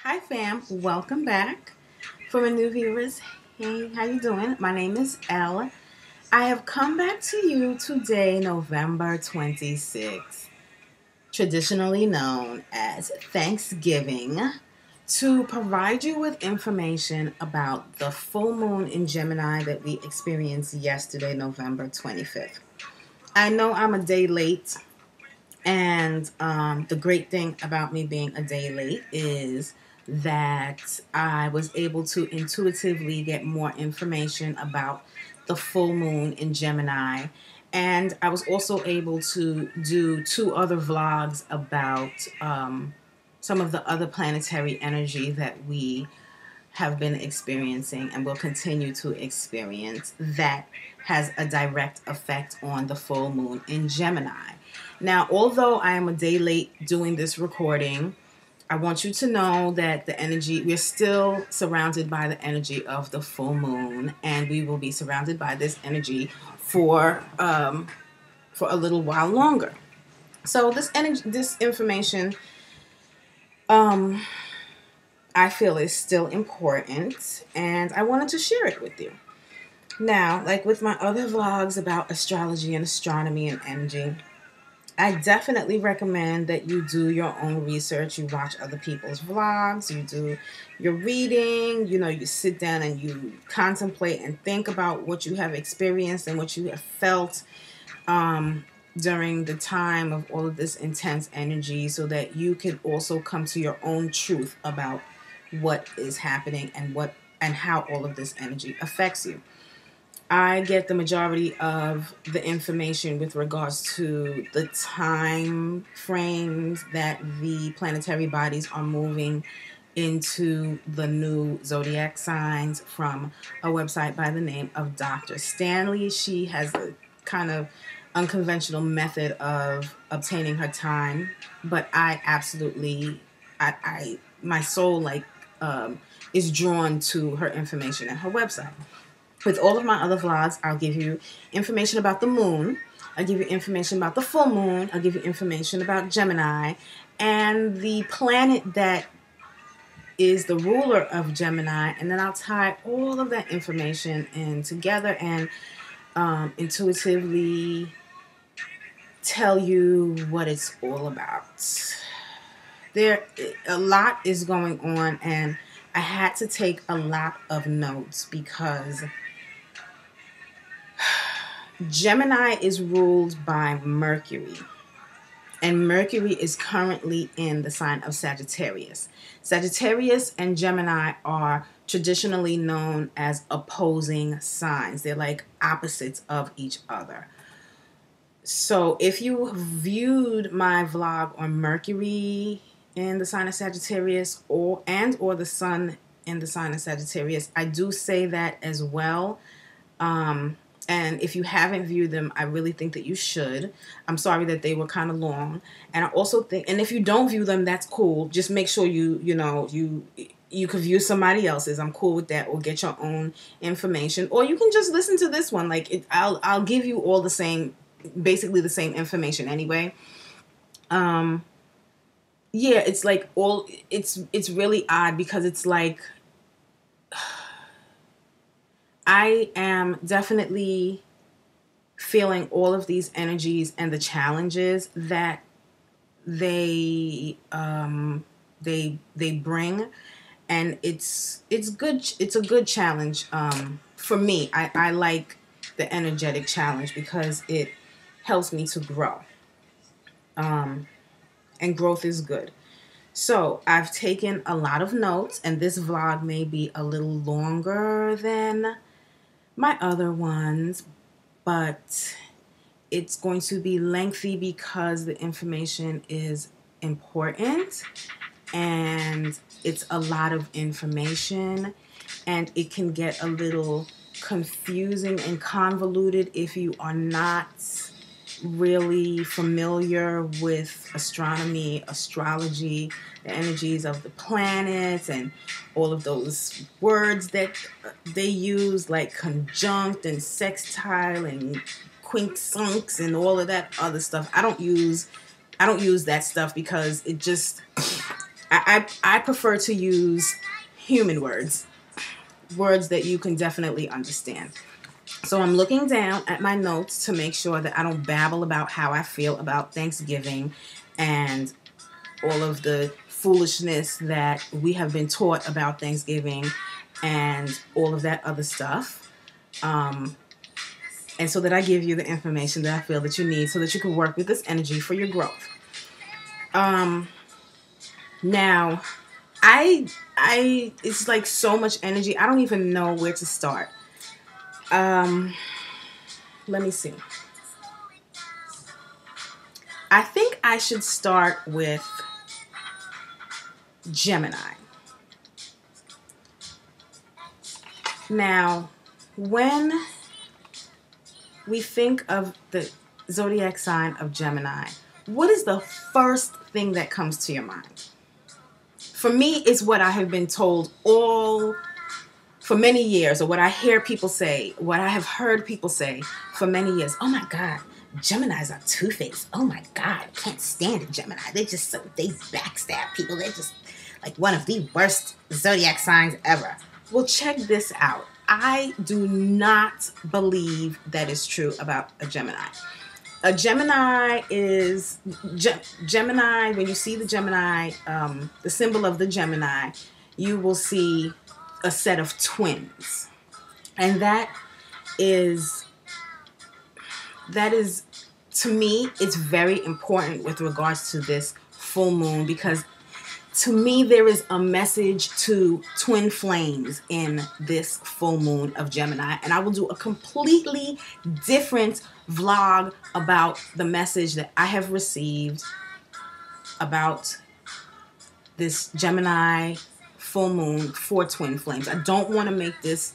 Hi fam, welcome back. For my new viewers, hey, how you doing? My name is Elle. I have come back to you today, November 26th, traditionally known as Thanksgiving, to provide you with information about the full moon in Gemini that we experienced yesterday, November 25th. I know I'm a day late, and the great thing about me being a day late is that I was able to intuitively get more information about the full moon in Gemini. And I was also able to do two other vlogs about some of the other planetary energy that we have been experiencing and will continue to experience that has a direct effect on the full moon in Gemini. Now, although I am a day late doing this recording, I want you to know that the energy, we're still surrounded by the energy of the full moon, and we will be surrounded by this energy for a little while longer. So this energy, this information, I feel is still important, and I wanted to share it with you. Now, like with my other vlogs about astrology and astronomy and energy, I definitely recommend that you do your own research. You watch other people's vlogs, you do your reading, you sit down and you contemplate and think about what you have experienced and what you have felt during the time of all of this intense energy, so that you can also come to your own truth about what is happening and how all of this energy affects you. I get the majority of the information with regards to the time frames that the planetary bodies are moving into the new zodiac signs from a website by the name of Dr. Stanley. She has a kind of unconventional method of obtaining her time, but I absolutely, my soul is drawn to her information and her website. With all of my other vlogs, I'll give you information about the moon. I'll give you information about the full moon. I'll give you information about Gemini and the planet that is the ruler of Gemini. And then I'll tie all of that information in together and intuitively tell you what it's all about. A lot is going on, and I had to take a lot of notes because Gemini is ruled by Mercury, and Mercury is currently in the sign of Sagittarius. Sagittarius and Gemini are traditionally known as opposing signs. They're like opposites of each other. So if you viewed my vlog on Mercury in the sign of Sagittarius or the Sun in the sign of Sagittarius, I do say that as well. And if you haven't viewed them, I really think that you should. I'm sorry that they were kind of long. And I also think, and if you don't view them, that's cool. Just make sure you could view somebody else's. I'm cool with that. Or get your own information. Or you can just listen to this one. I'll give you all the same, basically the same information anyway. Yeah, it's like it's really odd because it's like I am definitely feeling all of these energies and the challenges that they bring, and it's good. It's a good challenge for me. I like the energetic challenge because it helps me to grow, and growth is good. So I've taken a lot of notes, and this vlog may be a little longer than my other ones, but it's going to be lengthy because the information is important and it's a lot of information, and it can get a little confusing and convoluted if you are not really familiar with astronomy, astrology, the energies of the planets, and all of those words that they use, like conjunct and sextile and quincunx and all of that other stuff. I don't use that stuff because it just I prefer to use human words, words that you can definitely understand. So I'm looking down at my notes to make sure that I don't babble about how I feel about Thanksgiving and all of the foolishness that we have been taught about Thanksgiving and all of that other stuff. And so that I give you the information that I feel that you need so that you can work with this energy for your growth. Now, it's like so much energy. I don't even know where to start. Let me see. I think I should start with Gemini. Now, when we think of the zodiac sign of Gemini, what is the first thing that comes to your mind? For me, it's what I have been told for many years, or what I hear people say, what I have heard people say for many years. Oh my God, Geminis are two-faced. Oh my God, I can't stand a Gemini. They backstab people. They're just like one of the worst zodiac signs ever. Well, check this out. I do not believe that is true about a Gemini. A Gemini is, Gemini, when you see the Gemini, the symbol of the Gemini, you will see a set of twins. And that is, to me, it's very important with regards to this full moon, because to me, there is a message to twin flames in this full moon of Gemini. And I will do a completely different vlog about the message that I have received about this Gemini full moon for twin flames. I don't want to make this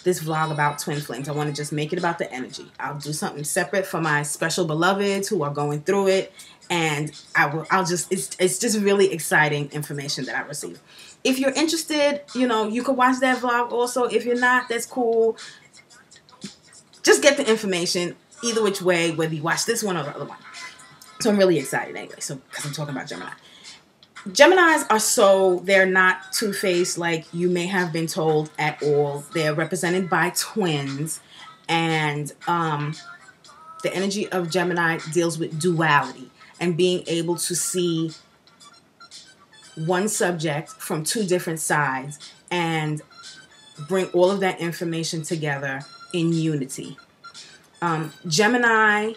vlog about twin flames. I want to just make it about the energy. I'll do something separate for my special beloveds who are going through it. And it's just really exciting information that I receive. If you're interested, you can watch that vlog also. If you're not, that's cool. Just get the information either which way, whether you watch this one or the other one. So I'm really excited anyway, because I'm talking about Gemini. Geminis they're not two-faced like you may have been told at all. They're represented by twins. And the energy of Gemini deals with duality and being able to see one subject from two different sides and bring all of that information together in unity. Gemini,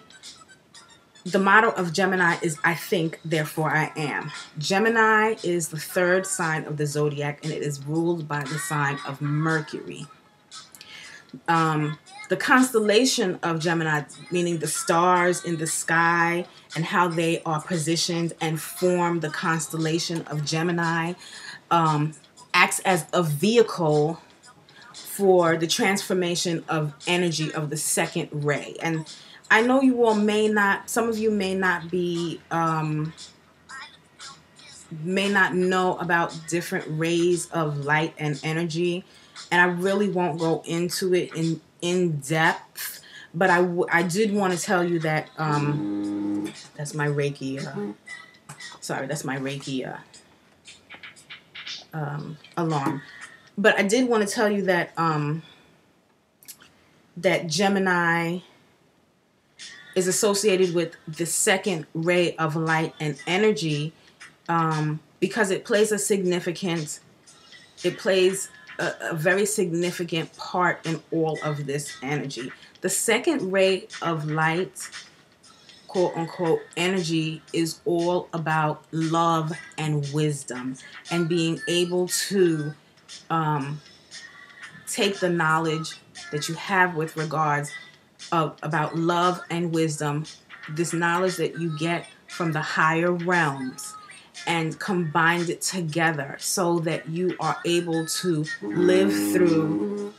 the motto of Gemini is, I think, therefore I am. Gemini is the third sign of the zodiac, and it is ruled by the sign of Mercury. The constellation of Gemini, meaning the stars in the sky and how they are positioned and form the constellation of Gemini, acts as a vehicle for the transformation of energy of the second ray. And I know you all some of you may not know about different rays of light and energy. And I really won't go into it in depth, but I did want to tell you that that's my Reiki. That's my Reiki alarm. But I did want to tell you that that Gemini is associated with the second ray of light and energy because it plays a very significant part in all of this energy. The second ray of light, quote unquote, energy is all about love and wisdom and being able to take the knowledge that you have with regards about love and wisdom, this knowledge that you get from the higher realms, and combined it together so that you are able to live through,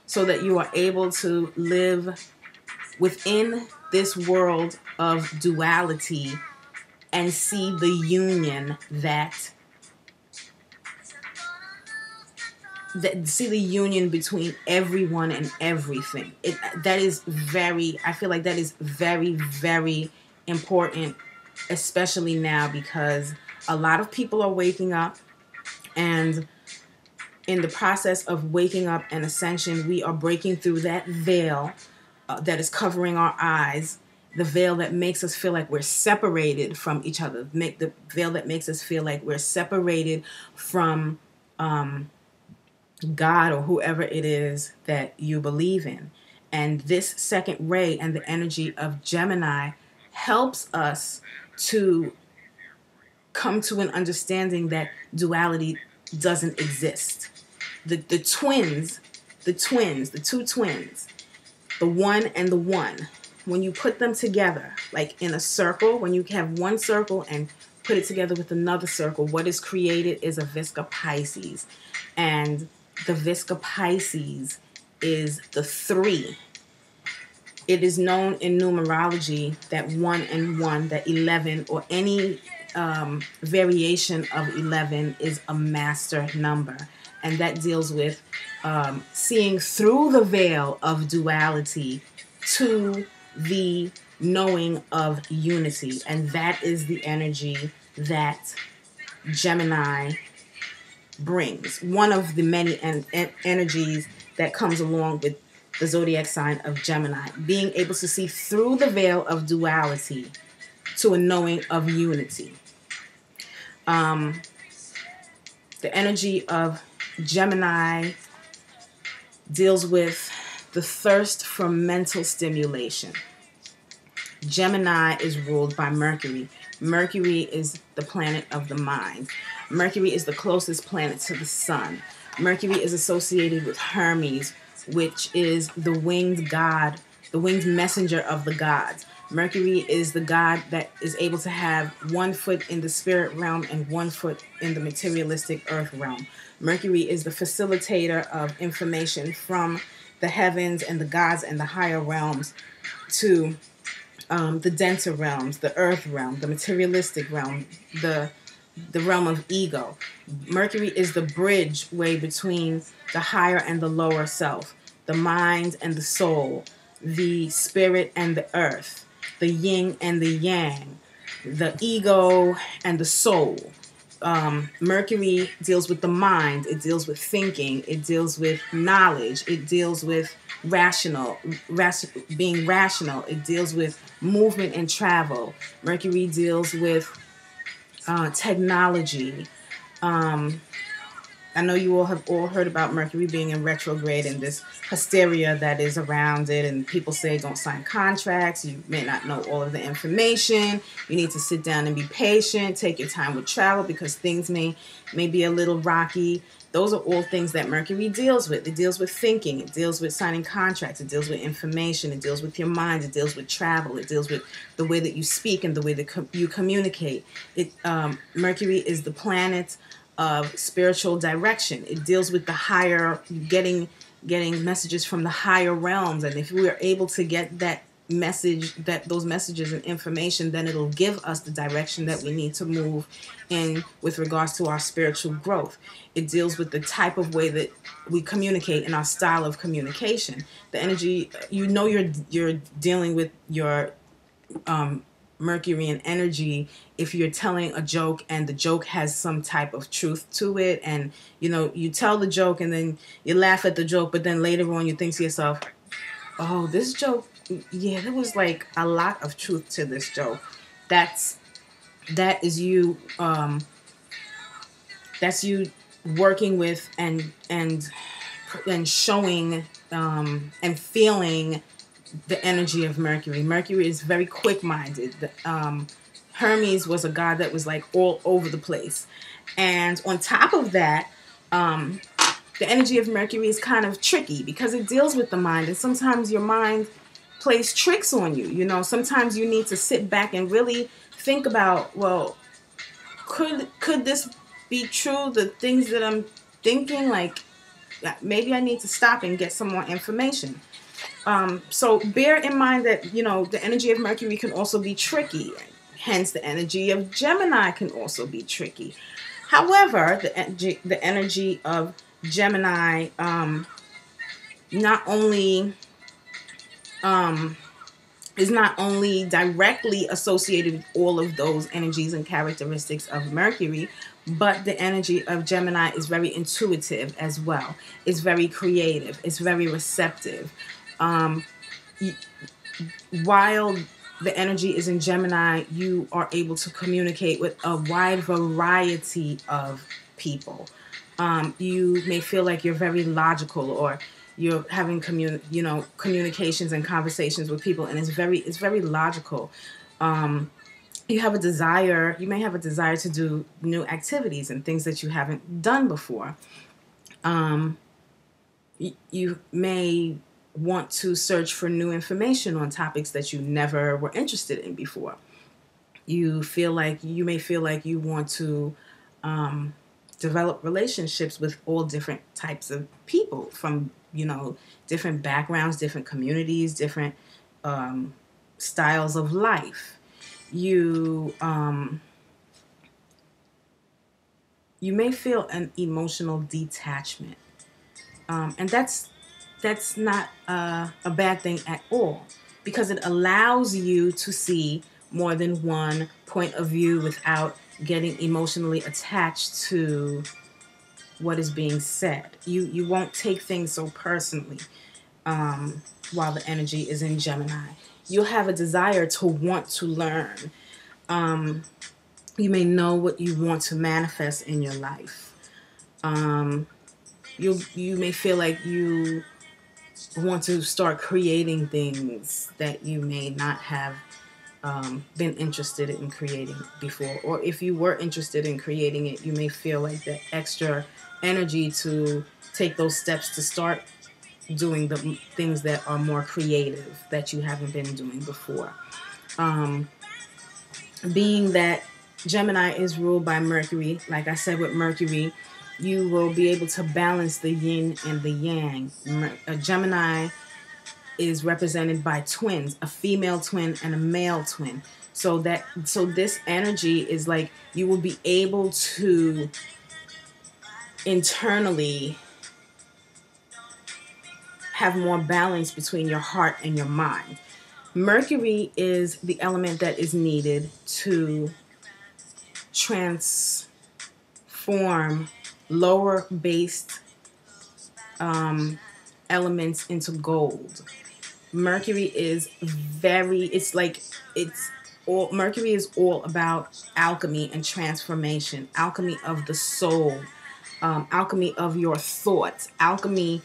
so that you are able to live within this world of duality and see the union see the union between everyone and everything. I feel like that is very, very important especially now, because a lot of people are waking up, and in the process of waking up and ascension, we are breaking through that veil that is covering our eyes, the veil that makes us feel like we're separated from each other, the veil that makes us feel like we're separated from God or whoever it is that you believe in. And this second ray and the energy of Gemini helps us to come to an understanding that duality doesn't exist. The twins, the two twins, the one and the one, when you put them together, like in a circle, when you have one circle and put it together with another circle, what is created is a Visca Pisces. And the Visca Pisces is the 3. It is known in numerology that 1 and 1, that 11, or any variation of 11 is a master number. And that deals with seeing through the veil of duality to the knowing of unity. And that is the energy that Gemini brings. One of the many energies that comes along with the zodiac sign of Gemini, being able to see through the veil of duality to a knowing of unity. The energy of Gemini deals with the thirst for mental stimulation. Gemini is ruled by Mercury. Mercury is the planet of the mind. Mercury is the closest planet to the sun. Mercury is associated with Hermes, which is the winged god, the winged messenger of the gods. Mercury is the god that is able to have 1 foot in the spirit realm and 1 foot in the materialistic earth realm. Mercury is the facilitator of information from the heavens and the gods and the higher realms to the denser realms, the earth realm, the materialistic realm, the realm of ego. Mercury is the bridge way between the higher and the lower self, the mind and the soul, the spirit and the earth, the yin and the yang, the ego and the soul. Mercury deals with the mind. It deals with thinking. It deals with knowledge. It deals with being rational. It deals with movement and travel. Mercury deals with technology. I know you all have heard about Mercury being in retrograde and this hysteria that is around it. And people say don't sign contracts. You may not know all of the information. You need to sit down and be patient. Take your time with travel because things may be a little rocky. Those are all things that Mercury deals with. It deals with thinking. It deals with signing contracts. It deals with information. It deals with your mind. It deals with travel. It deals with the way that you speak and the way that you communicate. Mercury is the planet of spiritual direction. It deals with the higher, getting messages from the higher realms. And if we are able to get that message, those messages and information, then it'll give us the direction that we need to move in with regards to our spiritual growth. It deals with the type of way that we communicate and our style of communication. The energy, you're dealing with your Mercury energy if you're telling a joke and the joke has some type of truth to it, and you tell the joke and then you laugh at the joke, but then later on you think to yourself, oh, this joke, yeah, there was like a lot of truth to this joke. That's you working with and showing and feeling the energy of Mercury. Mercury is very quick-minded. Hermes was a god that was like all over the place. And on top of that, the energy of Mercury is kind of tricky because it deals with the mind. And sometimes your mind plays tricks on you. Sometimes you need to sit back and really think about, well, could this be true? The things that I'm thinking, like maybe I need to stop and get some more information. So bear in mind that, the energy of Mercury can also be tricky. Hence, the energy of Gemini can also be tricky. However, the energy of Gemini not only is not only directly associated with all of those energies and characteristics of Mercury, but the energy of Gemini is very intuitive as well. It's very creative. It's very receptive. Um, while the energy is in Gemini, you are able to communicate with a wide variety of people. You may feel like you're very logical, or you're having communications and conversations with people, and it's very logical. You have a desire. You may have a desire to do new activities and things that you haven't done before. You may want to search for new information on topics that you never were interested in before. You may feel like you want to develop relationships with all different types of people from, different backgrounds, different communities, different styles of life. You may feel an emotional detachment, and that's not a bad thing at all, because it allows you to see more than one point of view without getting emotionally attached to what is being said. You won't take things so personally while the energy is in Gemini. You'll have a desire to want to learn. You may know what you want to manifest in your life. You may feel like you want to start creating things that you may not have been interested in creating before. Or if you were interested in creating it, you may feel like that extra energy to take those steps to start doing the things that are more creative that you haven't been doing before. Being that Gemini is ruled by Mercury, like I said with Mercury, you will be able to balance the yin and the yang. Gemini is represented by twins, a female twin and a male twin. So this energy is like you will be able to internally have more balance between your heart and your mind. Mercury is the element that is needed to transform lower based elements into gold. Mercury is Mercury is all about alchemy and transformation, alchemy of the soul, alchemy of your thoughts, alchemy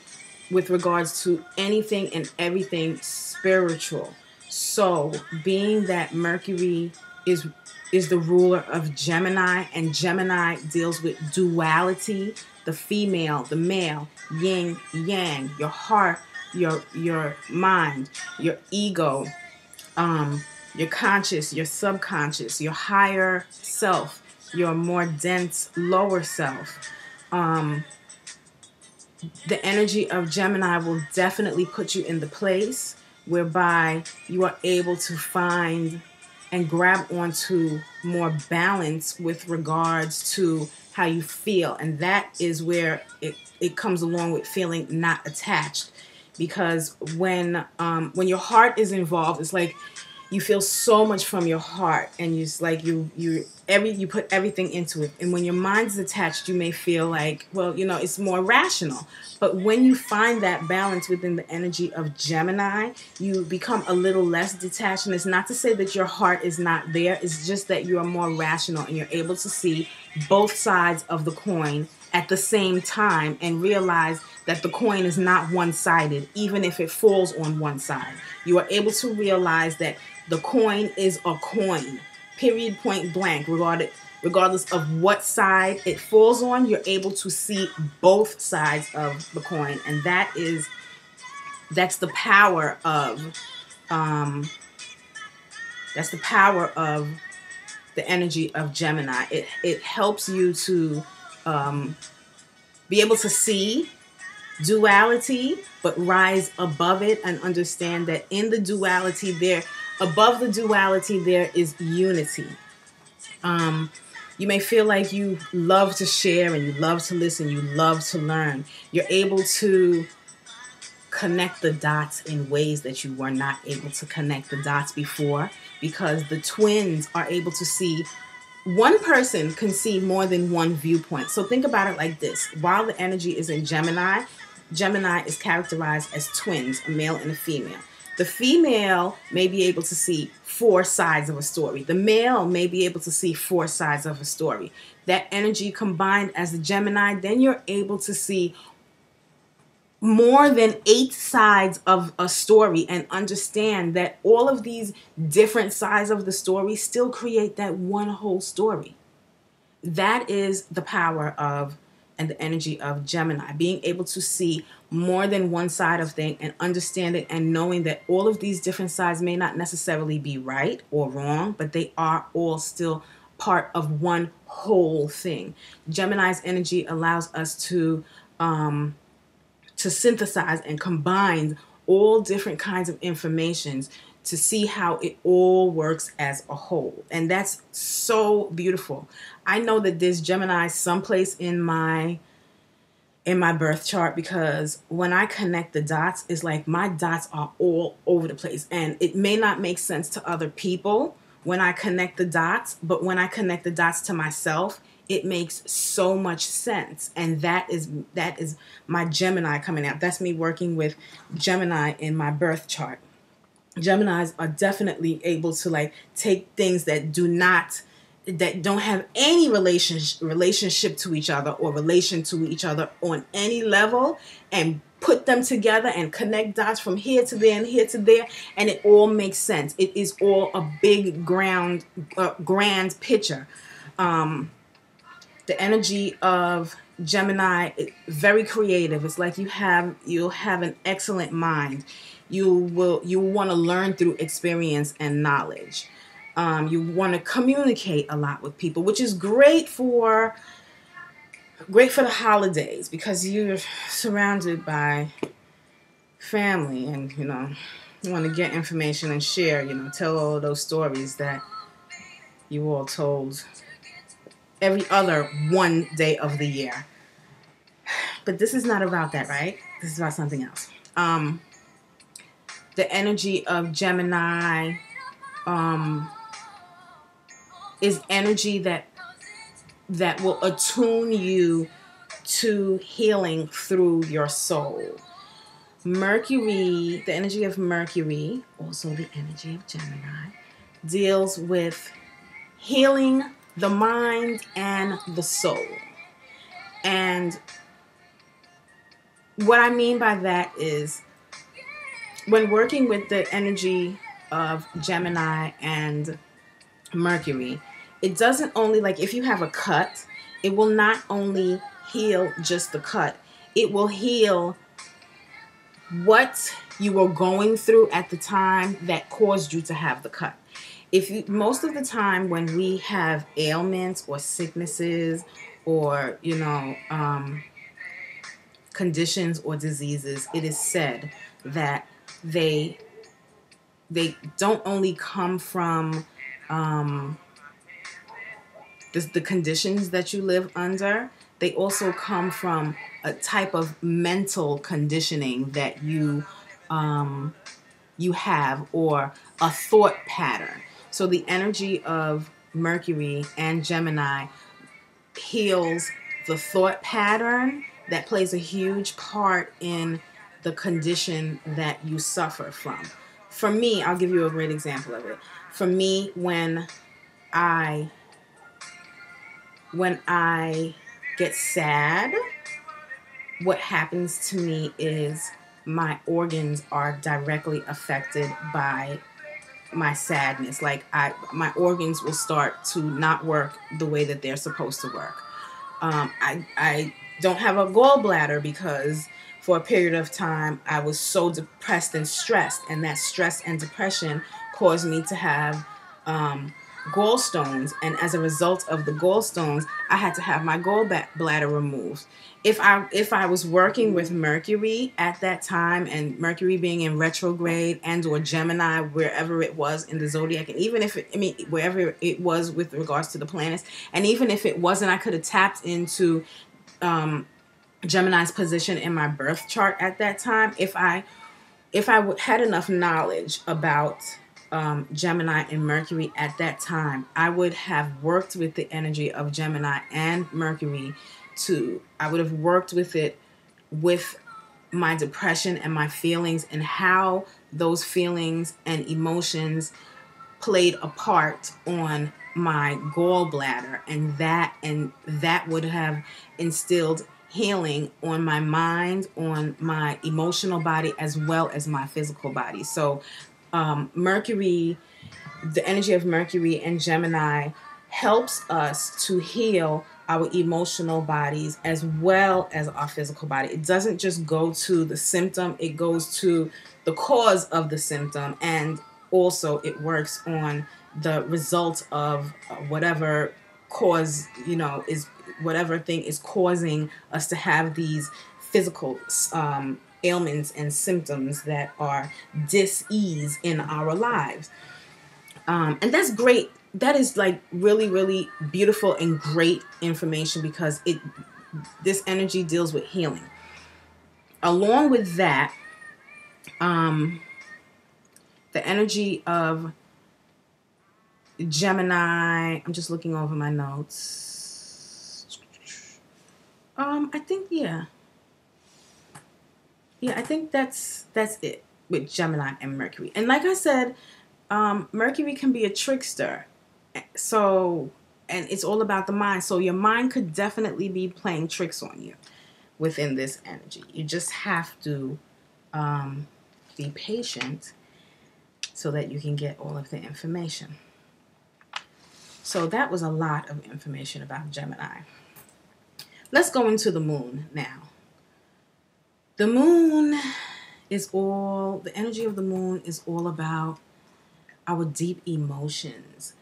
with regards to anything and everything spiritual. So, being that Mercury is the ruler of Gemini, and Gemini deals with duality, the female, the male, yin, yang, your heart, your mind, your ego, your conscious, your subconscious, your higher self, your more dense lower self. The energy of Gemini will definitely put you in the place whereby you are able to find and grab onto more balance with regards to how you feel. And that is where it comes along with feeling not attached. Because when your heart is involved, it's like you feel so much from your heart, and you put everything into it. And when your mind's attached, you may feel like, well, it's more rational. But when you find that balance within the energy of Gemini, you become a little less detached. And it's not to say that your heart is not there. It's just that you are more rational and you're able to see both sides of the coin at the same time and realize that the coin is not one-sided, even if it falls on one side. You are able to realize that the coin is a coin, period, point blank, regardless of what side it falls on. You're able to see both sides of the coin, and that's the power of the energy of Gemini. It helps you to be able to see duality, but rise above it and understand that in the duality above the duality, there is unity. You may feel like you love to share and you love to listen, you love to learn. You're able to connect the dots in ways that you were not able to connect the dots before, because the twins are able to see. One person can see more than one viewpoint. So think about it like this. While the energy is in Gemini, Gemini is characterized as twins, a male and a female. The female may be able to see four sides of a story. The male may be able to see four sides of a story. That energy combined as a Gemini, then you're able to see more than 8 sides of a story and understand that all of these different sides of the story still create that one whole story. That is the power of and the energy of Gemini, being able to see more than one side of thing and understand it, and knowing that all of these different sides may not necessarily be right or wrong, but they are all still part of one whole thing. Gemini's energy allows us to synthesize and combine all different kinds of informations to see how it all works as a whole. And that's so beautiful. I know that there's Gemini someplace in my birth chart, because when I connect the dots, it's like my dots are all over the place. And it may not make sense to other people when I connect the dots, but when I connect the dots to myself, it makes so much sense. And that is my Gemini coming out. That's me working with Gemini in my birth chart. Geminis are definitely able to like take things that don't have any relationship to each other or relation to each other on any level, and put them together and connect dots from here to there and here to there, and it all makes sense. It is all a big grand picture. The energy of Gemini is very creative. It's like you'll have an excellent mind. You want to learn through experience and knowledge. You want to communicate a lot with people, which is great for the holidays, because you're surrounded by family, and you want to get information and share, tell all those stories that you all told every other one day of the year. But this is not about that, right? This is about something else. The energy of Gemini is energy that will attune you to healing through your soul. Mercury, the energy of Mercury, also the energy of Gemini, deals with healing the mind and the soul. And what I mean by that is, when working with the energy of Gemini and Mercury, it doesn't only, like if you have a cut, it will not only heal just the cut, it will heal what you were going through at the time that caused you to have the cut. Most of the time when we have ailments or sicknesses or conditions or diseases, it is said that they don't only come from the conditions that you live under. They also come from a type of mental conditioning that you have, or a thought pattern. So the energy of Mercury and Gemini heals the thought pattern that plays a huge part in the condition that you suffer from. For me, I'll give you a great example of it. For me, when I get sad, what happens to me is my organs are directly affected by my sadness. Like my organs will start to not work the way that they're supposed to work. I don't have a gallbladder because for a period of time I was so depressed and stressed, and that stress and depression caused me to have gallstones, and as a result of the gallstones, I had to have my gallbladder removed. If I was working with Mercury at that time, and Mercury being in retrograde and or Gemini, wherever it was in the zodiac, and even if wherever it was with regards to the planets, and even if it wasn't, I could have tapped into Gemini's position in my birth chart at that time, if I had enough knowledge about Gemini and Mercury at that time, I would have worked with the energy of Gemini and Mercury I would have worked with it with my depression and my feelings, and how those feelings and emotions played a part on my gallbladder, and that would have instilled healing on my mind, on my emotional body, as well as my physical body. So Mercury, the energy of Mercury and Gemini helps us to heal our emotional bodies as well as our physical body. It doesn't just go to the symptom, it goes to the cause of the symptom, and also it works on the result of whatever cause, is whatever thing is causing us to have these physical ailments and symptoms that are dis-ease in our lives. And that's great. That is like really, really beautiful and great information, because this energy deals with healing. Along with that, the energy of Gemini, I'm just looking over my notes. I think, yeah, I think that's it with Gemini and Mercury. And like I said, Mercury can be a trickster. So, and it's all about the mind. So your mind could definitely be playing tricks on you within this energy. You just have to be patient so that you can get all of the information. So that was a lot of information about Gemini. Let's go into the moon now. The moon the energy of the moon is all about our deep emotions,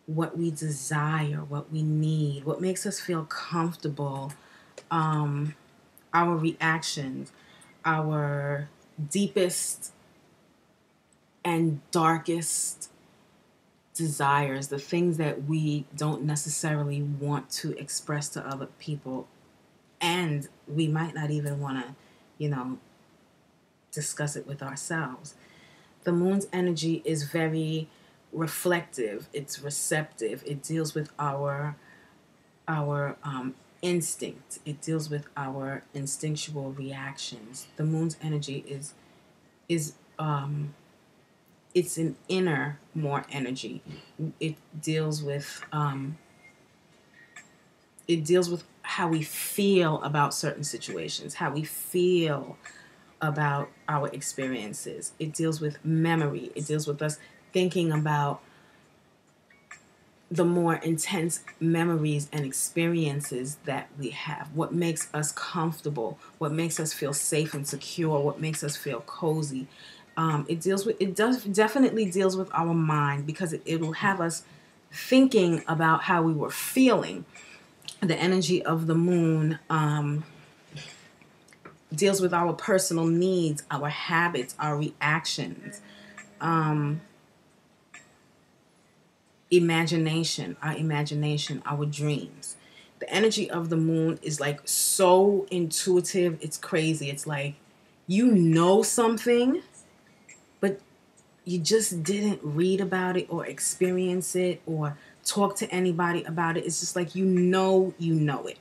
what we desire, what we need, what makes us feel comfortable, our reactions, our deepest and darkest desires, the things that we don't necessarily want to express to other people, and we might not even want to, discuss it with ourselves. The moon's energy is very reflective. It's receptive. It deals with our instinct. It deals with our instinctual reactions. The moon's energy is it's an inner more energy. It deals with how we feel about certain situations, how we feel about our experiences. It deals with memory. It deals with us thinking about the more intense memories and experiences that we have, what makes us comfortable, what makes us feel safe and secure, what makes us feel cozy. It definitely deals with our mind, because it will have us thinking about how we were feeling. The energy of the moon deals with our personal needs, our habits, our reactions, imagination, our dreams. The energy of the moon is like so intuitive. It's crazy. It's like, something, but you just didn't read about it or experience it or talk to anybody about it. It's just like, you know it.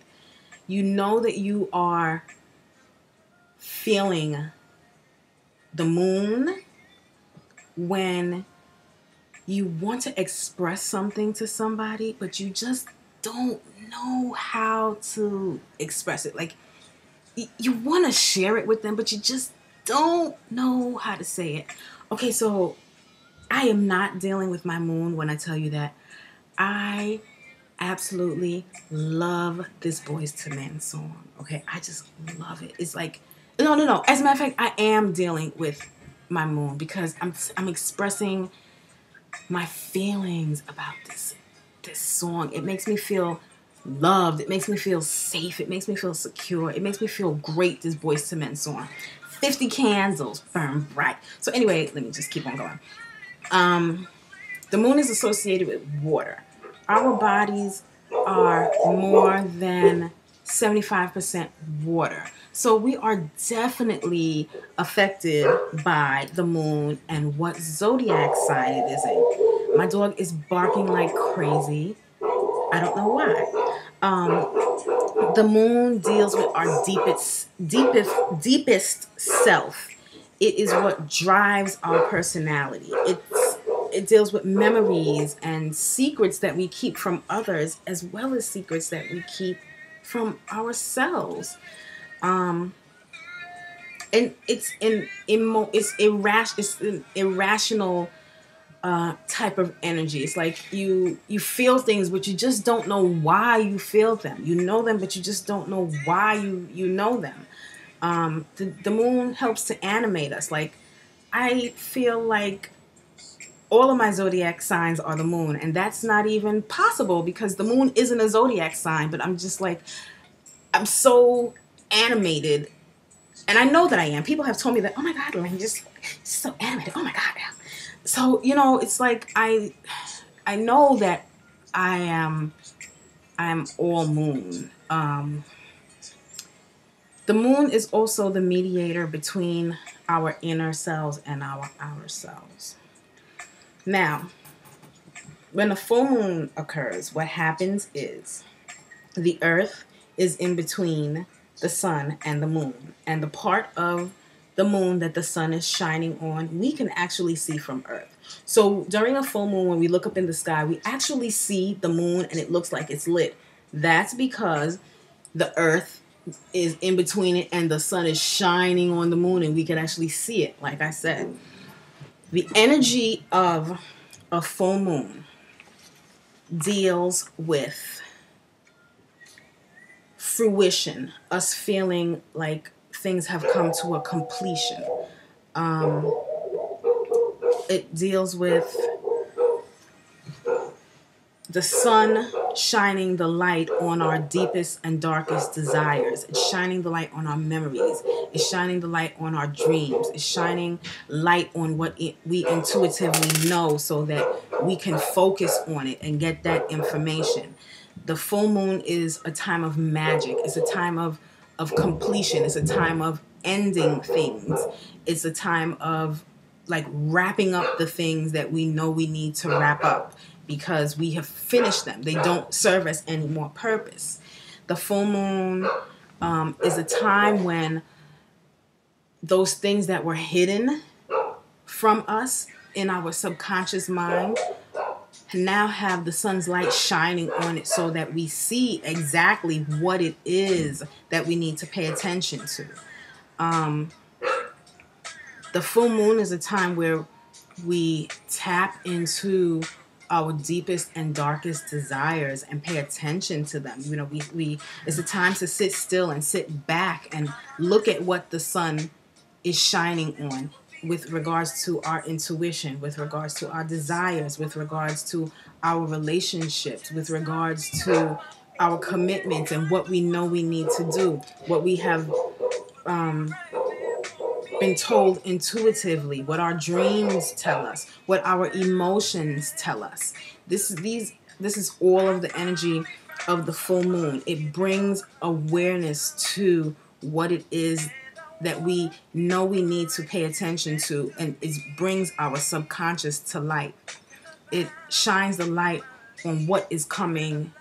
You know that you are feeling the moon when you want to express something to somebody, but you just don't know how to express it. Like, you want to share it with them, but you just don't know how to say it. Okay, so I am not dealing with my moon when I tell you that I absolutely love this Boyz II Men song. Okay, I just love it. It's like, no. As a matter of fact, I am dealing with my moon, because I'm expressing my feelings about this song. It makes me feel loved. It makes me feel safe. It makes me feel secure. It makes me feel great, this Boyz II Men song. 50 candles burn bright. So anyway, let me just keep on going. The moon is associated with water. Our bodies are more than 75% water. So we are definitely affected by the moon and what zodiac sign it is in. My dog is barking like crazy. I don't know why. The moon deals with our deepest self. It is what drives our personality. It deals with memories and secrets that we keep from others, as well as secrets that we keep from ourselves. And it's an irrational type of energy. It's like you feel things, but you just don't know why you feel them. You know them, but you just don't know why you know them. The moon helps to animate us. Like, I feel like all of my zodiac signs are the moon, and that's not even possible because the moon isn't a zodiac sign. But I'm just like, I'm so animated, and I know that I am. People have told me that, oh my God, Elaine, you're just so animated. Oh my God. So, it's like I know that I'm all moon. The moon is also the mediator between our inner selves and our outer selves. Now, when a full moon occurs, what happens is the earth is in between the sun and the moon. And the part of the moon that the sun is shining on, we can actually see from Earth. So during a full moon, when we look up in the sky, we actually see the moon and it looks like it's lit. That's because the Earth is in between it and the sun is shining on the moon and we can actually see it, like I said. The energy of a full moon deals with fruition, us feeling like things have come to a completion. It deals with the sun shining the light on our deepest and darkest desires. It's shining the light on our memories. It's shining the light on our dreams. It's shining light on what we intuitively know so that we can focus on it and get that information. The full moon is a time of magic. It's a time of completion. It's a time of ending things. It's a time of like wrapping up the things that we know we need to wrap up because we have finished them. They don't serve us any more purpose. The full moon is a time when those things that were hidden from us in our subconscious mind now have the sun's light shining on it so that we see exactly what it is that we need to pay attention to. The full moon is a time where we tap into our deepest and darkest desires and pay attention to them. We it's a time to sit still and sit back and look at what the sun is shining on with regards to our intuition, with regards to our desires, with regards to our relationships, with regards to our commitments and what we know we need to do, what we have been told intuitively, what our dreams tell us, what our emotions tell us. This is all of the energy of the full moon. It brings awareness to what it is that we know we need to pay attention to, and it brings our subconscious to light. It shines the light on what is coming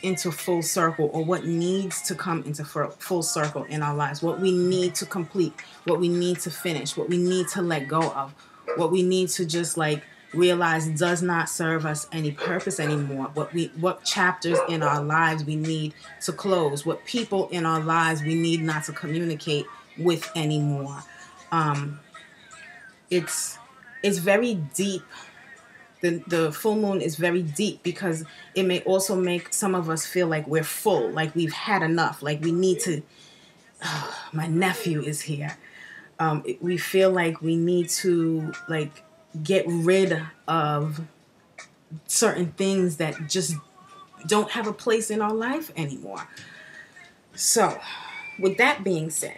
into full circle, or what needs to come into full circle in our lives, what we need to complete, what we need to finish, what we need to let go of, what we need to just like realize does not serve us any purpose anymore, what chapters in our lives we need to close, what people in our lives we need not to communicate with anymore. It's very deep. The full moon is very deep because it may also make some of us feel like we're full, like we've had enough, like we need to, my nephew is here. We feel like we need to like get rid of certain things that just don't have a place in our life anymore. So with that being said,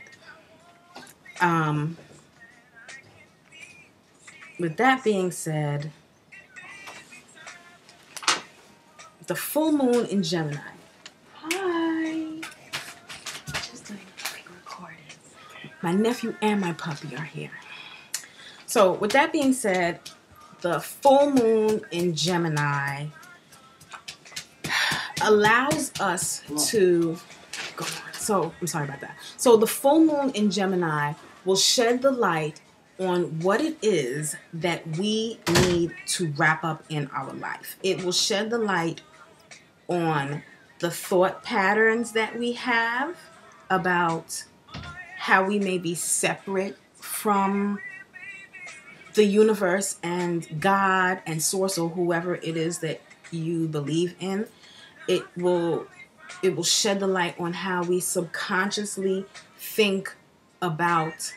the full moon in Gemini My nephew and my puppy are here. So with that being said, the full moon in Gemini allows us to go on. So I'm sorry about that. So the full moon in Gemini will shed the light on what it is that we need to wrap up in our life. It will shed the light on the thought patterns that we have about how we may be separate from the universe and God and source, or whoever it is that you believe in. It will shed the light on how we subconsciously think about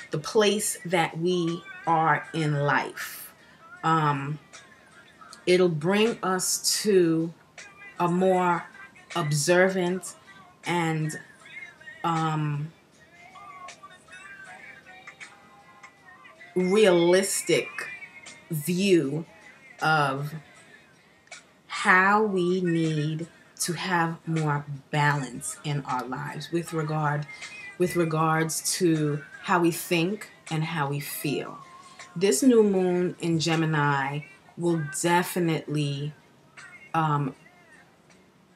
the place that we are in life. It'll bring us to a more observant and realistic view of how we need to have more balance in our lives with regards to how we think and how we feel. This new moon in Gemini will definitely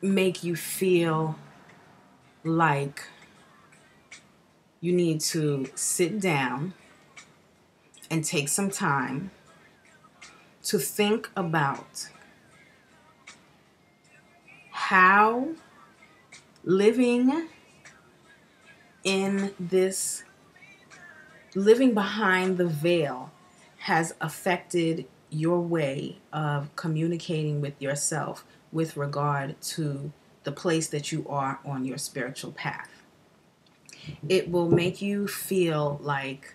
make you feel like you need to sit down and take some time to think about how living behind the veil has affected your way of communicating with yourself with regard to the place that you are on your spiritual path. It will make you feel like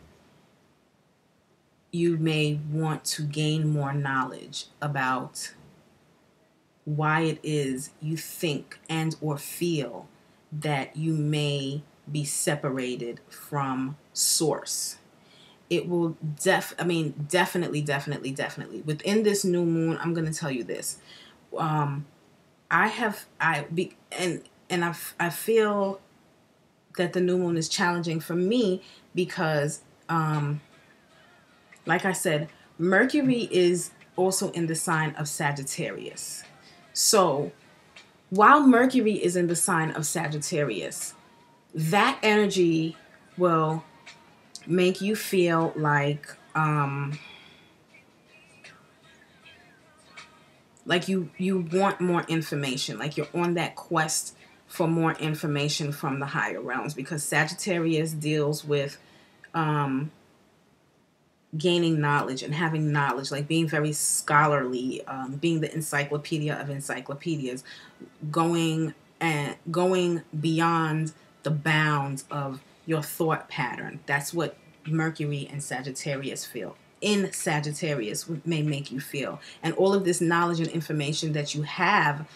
you may want to gain more knowledge about why it is you think and or feel that you may be separated from source. It will definitely. Within this new moon, I'm going to tell you this. I feel that the new moon is challenging for me because, like I said, Mercury is also in the sign of Sagittarius. So while Mercury is in the sign of Sagittarius, that energy will make you feel like you want more information, like you're on that quest for more information from the higher realms, because Sagittarius deals with gaining knowledge and having knowledge, like being very scholarly, being the encyclopedia of encyclopedias, going beyond the bounds of your thought pattern. That's what Mercury and Sagittarius feel. In Sagittarius may make you feel. And all of this knowledge and information that you have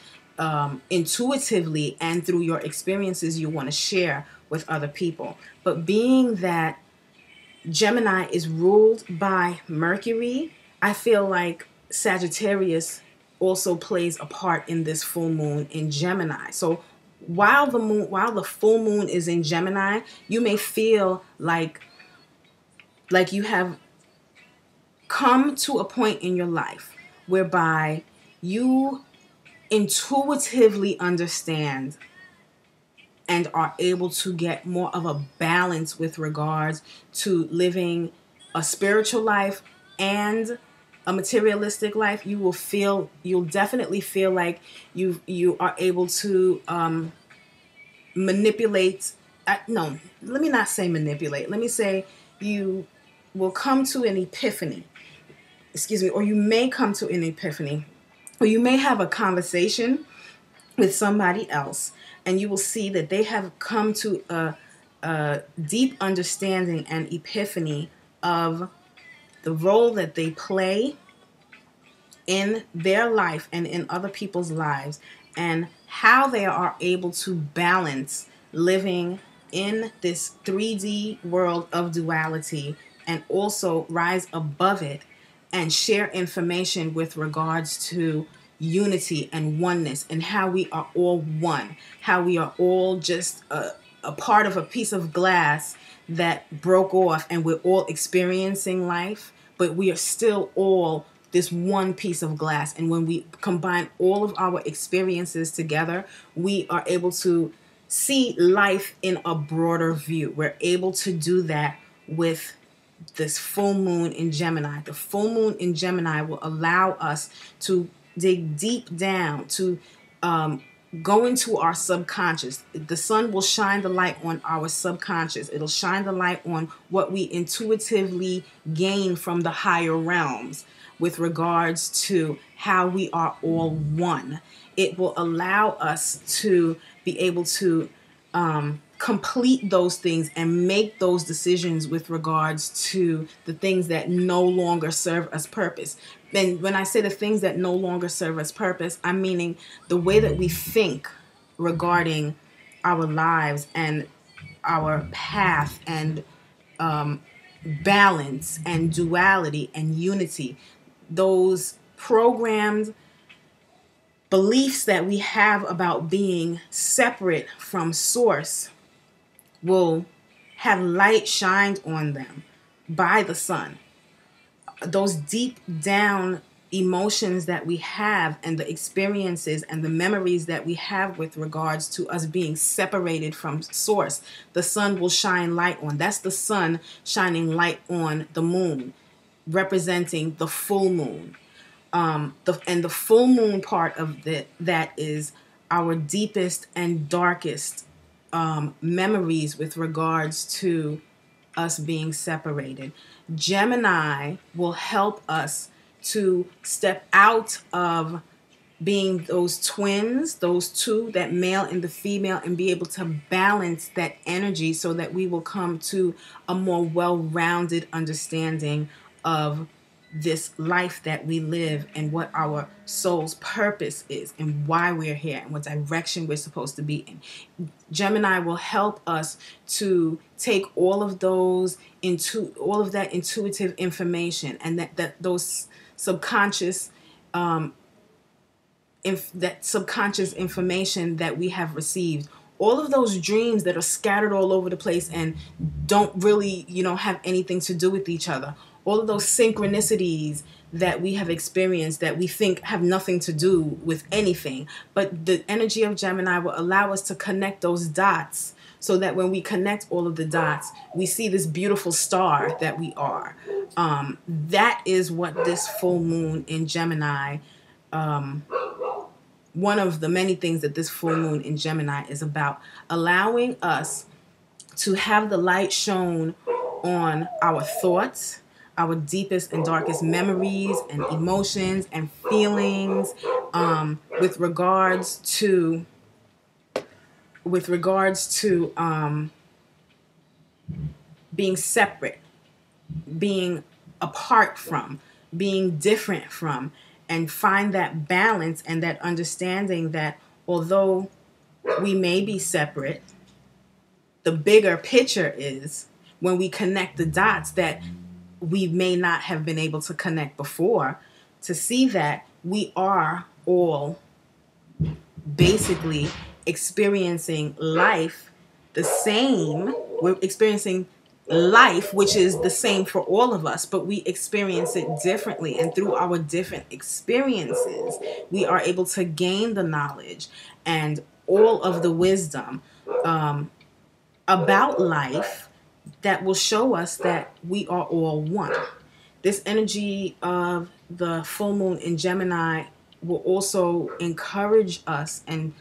intuitively and through your experiences, you want to share with other people. But being that Gemini is ruled by Mercury, I feel like Sagittarius also plays a part in this full moon in Gemini. So while the full moon is in Gemini, you may feel like you have come to a point in your life whereby you intuitively understand and are able to get more of a balance with regards to living a spiritual life and a materialistic life. You'll definitely feel like you are able to manipulate. No, let me not say manipulate. Let me say you will come to an epiphany. Excuse me, or you may come to an epiphany, or you may have a conversation with somebody else, and you will see that they have come to a deep understanding and epiphany of the role that they play in their life and in other people's lives, and how they are able to balance living in this 3D world of duality and also rise above it and share information with regards to unity and oneness, and how we are all one, how we are all just a a part of a piece of glass that broke off, and we're all experiencing life, but we are still all this one piece of glass. And when we combine all of our experiences together, we are able to see life in a broader view. We're able to do that with this full moon in Gemini. The full moon in Gemini will allow us to dig deep down, to go into our subconscious. The sun will shine the light on our subconscious. It'll shine the light on what we intuitively gain from the higher realms with regards to how we are all one. It will allow us to be able to complete those things and make those decisions with regards to the things that no longer serve us purpose. And when I say the things that no longer serve us purpose, I'm meaning the way that we think regarding our lives and our path and balance and duality and unity. Those programmed beliefs that we have about being separate from source will have light shined on them by the sun. Those deep down emotions that we have and the experiences and the memories that we have with regards to us being separated from source, the sun will shine light on. That's the sun shining light on the moon, representing the full moon. The full moon part of that is our deepest and darkest memories with regards to us being separated. Gemini will help us to step out of being those twins, those two, that male and the female, and be able to balance that energy so that we will come to a more well-rounded understanding of this life that we live and what our soul's purpose is and why we're here and what direction we're supposed to be in. Gemini will help us to take all of that intuitive information and those subconscious subconscious information that we have received, all of those dreams that are scattered all over the place and don't really, have anything to do with each other. All of those synchronicities that we have experienced that we think have nothing to do with anything. But the energy of Gemini will allow us to connect those dots so that when we connect all of the dots, we see this beautiful star that we are. That is what this full moon in Gemini, one of the many things that this full moon in Gemini is about, allowing us to have the light shown on our thoughts, our deepest and darkest memories and emotions and feelings, with regards to being separate, being apart from, being different from, and find that balance and that understanding that although we may be separate, the bigger picture is when we connect the dots that we may not have been able to connect before, to see that we are all basically experiencing life the same. We're experiencing life, which is the same for all of us, but we experience it differently. And through our different experiences, we are able to gain the knowledge and all of the wisdom about life that will show us that we are all one. This energy of the full moon in Gemini will also encourage us, and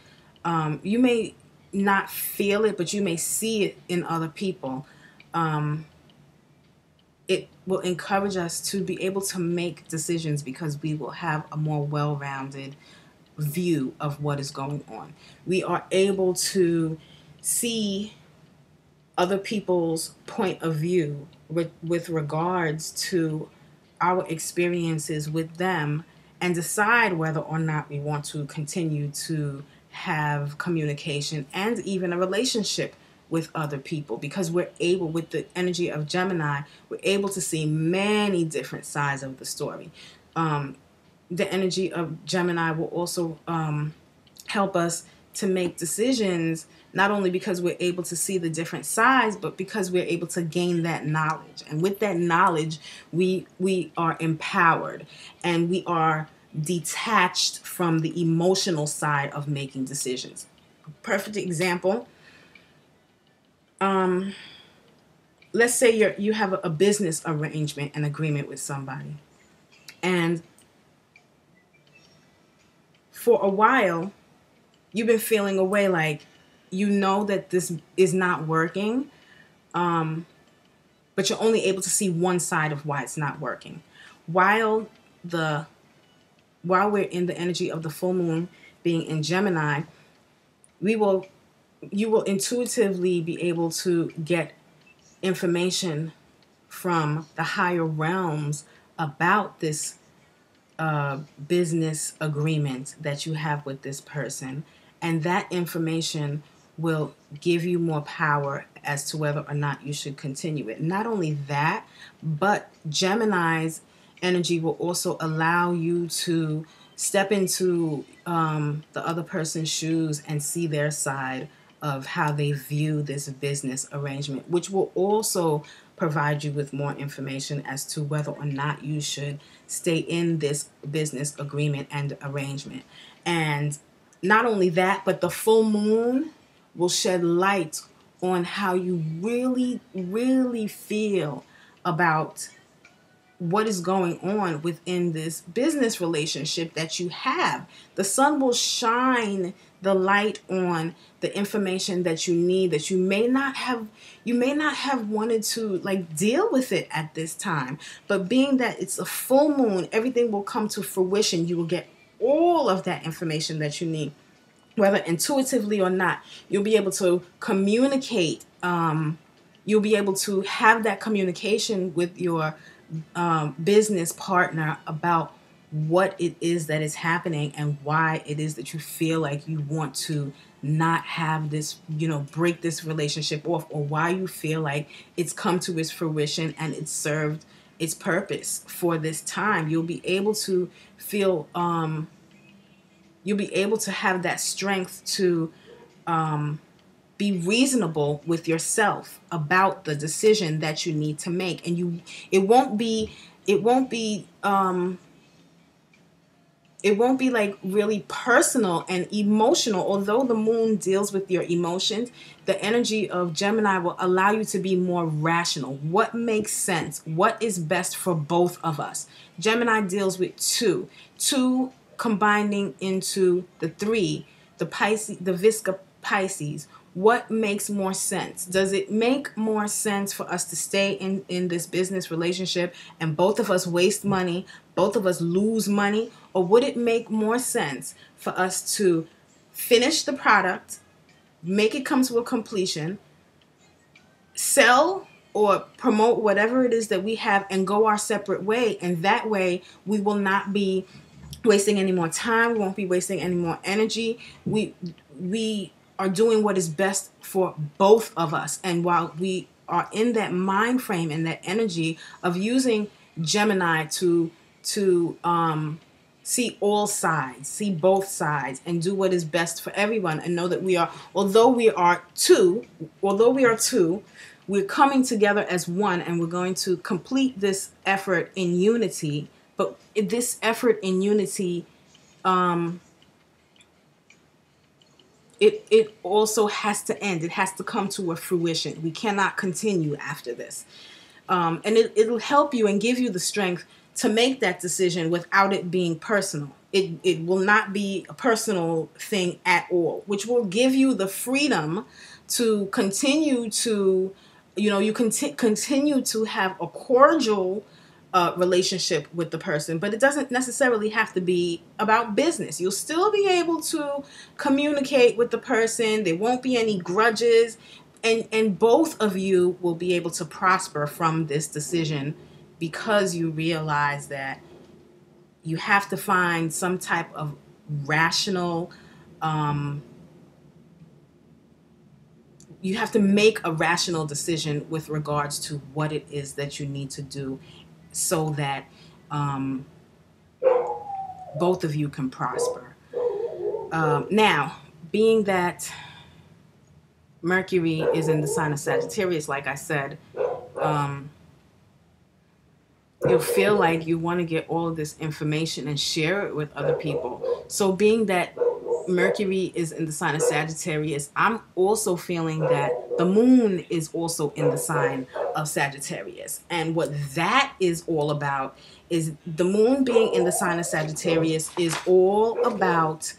you may not feel it, but you may see it in other people. It will encourage us to be able to make decisions because we will have a more well-rounded view of what is going on. We are able to see other people's point of view with regards to our experiences with them and decide whether or not we want to continue to have communication and even a relationship with other people, because we're able, with the energy of Gemini, we're able to see many different sides of the story. The energy of Gemini will also help us to make decisions, not only because we're able to see the different sides, but because we're able to gain that knowledge. And with that knowledge, we are empowered, and we are detached from the emotional side of making decisions. Perfect example. Let's say you have a business arrangement, an agreement with somebody, and for a while you've been feeling a way, like you know that this is not working, but you're only able to see one side of why it's not working. While the while we're in the energy of the full moon being in Gemini, we will you will intuitively be able to get information from the higher realms about this business agreement that you have with this person. And that information will give you more power as to whether or not you should continue it. Not only that, but Gemini's energy will also allow you to step into the other person's shoes and see their side of how they view this business arrangement, which will also provide you with more information as to whether or not you should stay in this business agreement and arrangement. And not only that, but the full moon will shed light on how you really, really feel about what is going on within this business relationship that you have. The sun will shine the light on the information that you need, that you may not have wanted to like deal with it at this time, but being that it's a full moon, everything will come to fruition. You will get all of that information that you need, whether intuitively or not. You'll be able to communicate. You'll be able to have that communication with your business partner about what it is that is happening and why it is that you feel like you want to not have this, break this relationship off, or why you feel like it's come to its fruition and it's served its purpose for this time. You'll be able to feel, you'll be able to have that strength to be reasonable with yourself about the decision that you need to make. And it won't be like really personal and emotional. Although the moon deals with your emotions, the energy of Gemini will allow you to be more rational. What makes sense? What is best for both of us? Gemini deals with two combining into the three, the Pisces, the Visca Pisces. What makes more sense? Does it make more sense for us to stay in this business relationship and both of us waste money, both of us lose money? Or would it make more sense for us to finish the product, make it come to a completion, sell or promote whatever it is that we have, and go our separate way? And that way we will not be wasting any more time. We won't be wasting any more energy. We are doing what is best for both of us. And while we are in that mind frame and that energy of using Gemini to see all sides, see both sides, and do what is best for everyone, and know that although we are two, we're coming together as one, and we're going to complete this effort in unity. But this effort in unity, it also has to end. It has to come to a fruition. We cannot continue after this. And it'll help you and give you the strength to make that decision without it being personal. It will not be a personal thing at all, which will give you the freedom to continue to, continue to have a cordial relationship with the person, but it doesn't necessarily have to be about business. You'll still be able to communicate with the person. There won't be any grudges, and both of you will be able to prosper from this decision, because you realize that you have to find some type of rational, you have to make a rational decision with regards to what it is that you need to do, so that both of you can prosper. Now, being that Mercury is in the sign of Sagittarius, like I said, um, you'll feel like you want to get all of this information and share it with other people. So being that Mercury is in the sign of Sagittarius, I'm also feeling that the moon is also in the sign of Sagittarius. And what that is all about is the moon being in the sign of Sagittarius is all about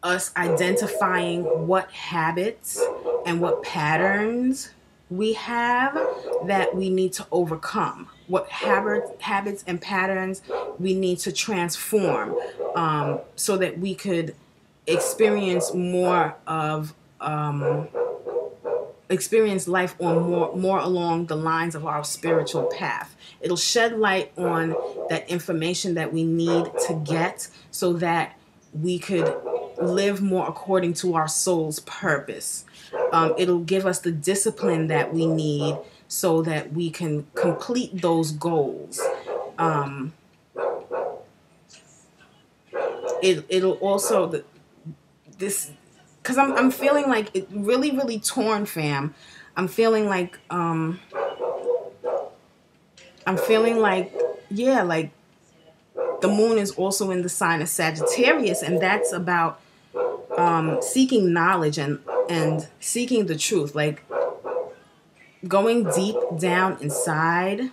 us identifying what habits and what patterns we have that we need to overcome, what habits and patterns we need to transform, so that we could experience more of experience life on more along the lines of our spiritual path. It'll shed light on that information that we need to get so that we could live more according to our soul's purpose. It'll give us the discipline that we need so that we can complete those goals. It'll also this because I'm feeling like it really torn, fam. I'm feeling like yeah, like the moon is also in the sign of Sagittarius, and that's about seeking knowledge and seeking the truth, like going deep down inside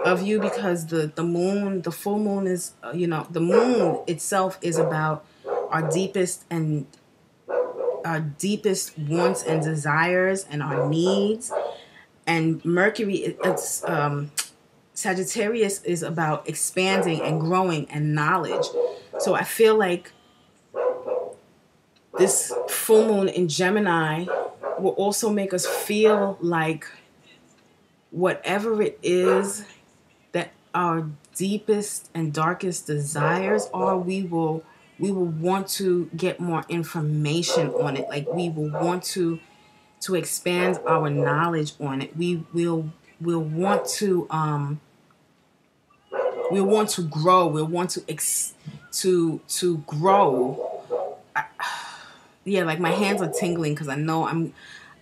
of you, because the moon, the full moon is the moon itself is about our deepest wants and desires and our needs. And Mercury, it's Sagittarius is about expanding and growing and knowledge. So I feel like this full moon in Gemini will also make us feel like whatever it is that our deepest and darkest desires are, we will want to get more information on it. Like we will want to expand our knowledge on it. We'll want to grow. We'll want to grow. Yeah, like my hands are tingling because I know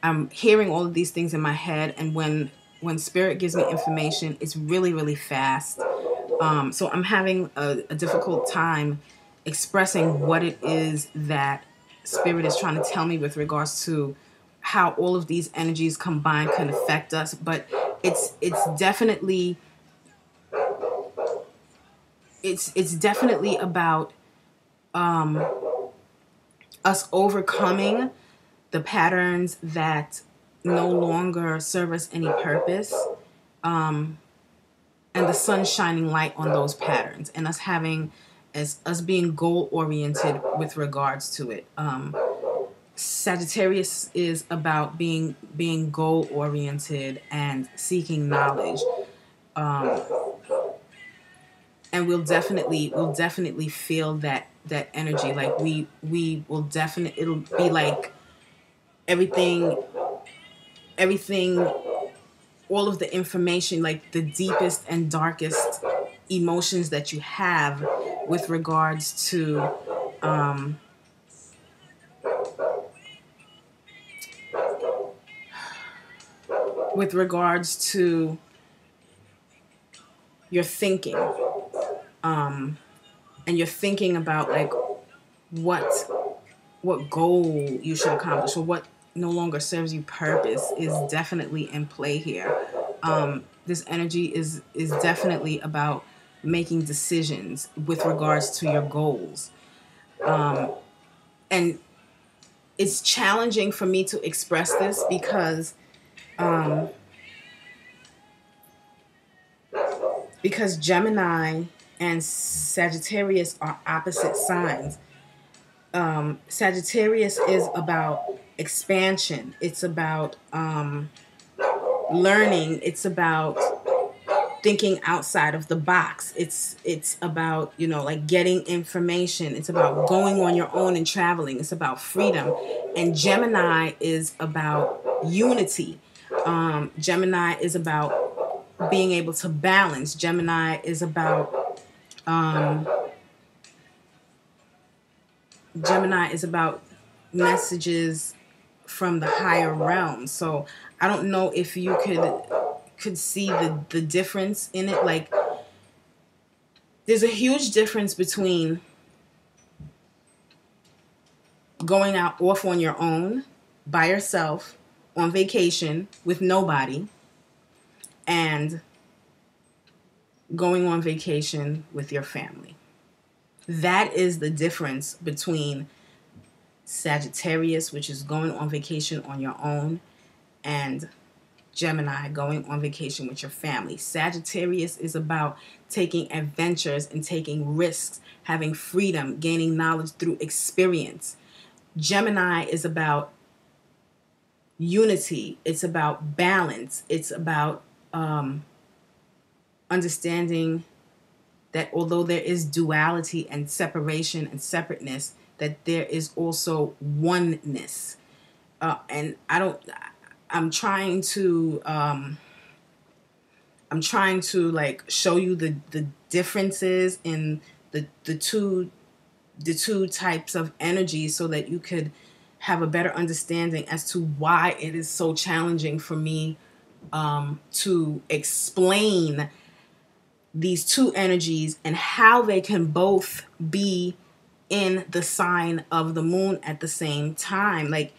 I'm hearing all of these things in my head, and when spirit gives me information, it's really fast. So I'm having a difficult time expressing what it is that spirit is trying to tell me with regards to how all of these energies combined can affect us. But it's definitely about us overcoming the patterns that no longer serve us any purpose, and the sun shining light on those patterns, and us being goal oriented with regards to it. Sagittarius is about being goal oriented and seeking knowledge, and we'll definitely feel that energy. Like we will definitely, it'll be like everything, all of the information, like the deepest and darkest emotions that you have with regards to your thinking, and you're thinking about like what goal you should accomplish, or what no longer serves you purpose, is definitely in play here. This energy is definitely about making decisions with regards to your goals. And it's challenging for me to express this because Gemini and Sagittarius are opposite signs. Sagittarius is about expansion. It's about learning. It's about thinking outside of the box. It's about, like getting information. It's about going on your own and traveling. It's about freedom. And Gemini is about unity. Gemini is about being able to balance. Gemini is about messages from the higher realm. So I don't know if you could see the difference in it. Like, there's a huge difference between going out off on your own, by yourself, on vacation with nobody, and going on vacation with your family. That is the difference between Sagittarius, which is going on vacation on your own, and Gemini, going on vacation with your family. Sagittarius is about taking adventures and taking risks, having freedom, gaining knowledge through experience. Gemini is about unity. It's about balance. It's about understanding that although there is duality and separation and separateness, that there is also oneness. And I'm trying to like show you the differences in the two types of energy, so that you could have a better understanding as to why it is so challenging for me to explain these two energies and how they can both be in the sign of the moon at the same time. Like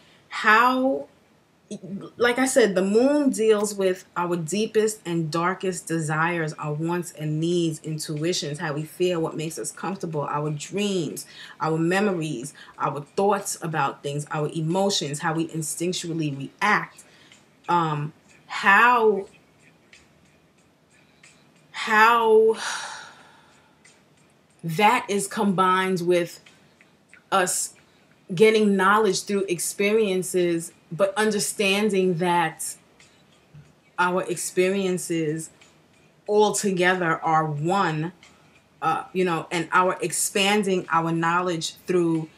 I said, the moon deals with our deepest and darkest desires, our wants and needs, intuitions, how we feel, what makes us comfortable, our dreams, our memories, our thoughts about things, our emotions, how we instinctually react, how that is combined with us getting knowledge through experiences, but understanding that our experiences all together are one, and our expanding our knowledge through